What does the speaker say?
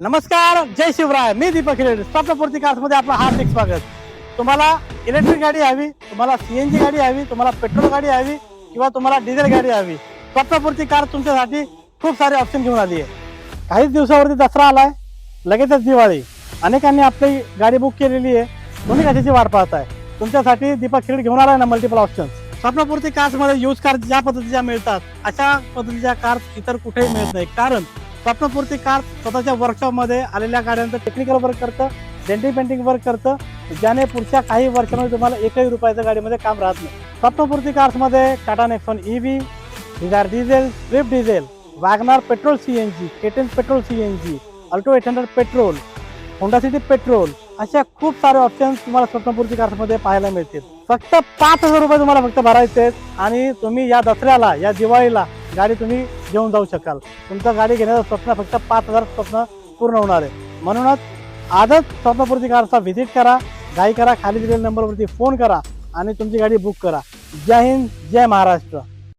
नमस्कार, जय शिवराय. मी दीपक हिरेड. स्वप्नपूर्ती कार्समध्ये आपलं हार्दिक स्वागत. तुम्हाला इलेक्ट्रिक गाडी हवी, तुम्हाला सीएनजी गाडी हवी, तुम्हाला पेट्रोल गाडी हवी किंवा तुम्हाला डिझेल गाडी हवी, स्वप्नपूर्ती कार तुमच्यासाठी खूप सारे ऑप्शन घेऊन आली आहे. काहीच दिवसावरती दसरा आलाय, लगेचच दिवाळी. अनेकांनी आपली गाडी बुक केलेली आहे. तुम्ही कशाची वाट पाहताय? तुमच्यासाठी दीपक हिरेड घेऊन आलाय ना मल्टिपल ऑप्शन. स्वप्नपूर्ती कार्समध्ये यूज कार ज्या पद्धतीच्या मिळतात अशा पद्धतीच्या कार्स इतर कुठेही मिळत नाही. कारण स्वप्नपूर्ती कार स्वतःच्या वर्कशॉपमध्ये आलेल्या गाड्यांचं टेक्निकल वर्क करतं, डेंटिंग पेंटिंग वर्क करतं, ज्याने पुढच्या काही वर्षांमध्ये तुम्हाला एकही रुपयाचं गाडीमध्ये काम राहत नाही. स्वप्नपूर्ती कार्समध्ये Tata Nexon EV, Dzire diesel, Swift diesel, WagonR petrol CNG, केटेन petrol CNG, Alto 800 petrol, Honda City petrol अशा खूप सारे ऑप्शन्स तुम्हाला स्वप्नपूर्ती कार्समध्ये पाहायला मिळतील. फक्त 5,000 रुपये तुम्हाला फक्त भरायचे आहेत आणि तुम्ही या दसऱ्याला, या दिवाळीला गाडी तुम्ही घेऊन जाऊ शकाल. तुमचं गाडी घेण्याचं स्वप्न फक्त 5,000 स्वप्न पूर्ण होणार आहे. म्हणूनच आजच स्वप्नपूर्ती कारचा व्हिजिट करा, घाई करा, खाली दिलेल्या नंबरवरती फोन करा आणि तुमची गाडी बुक करा. जय हिंद, जय महाराष्ट्र.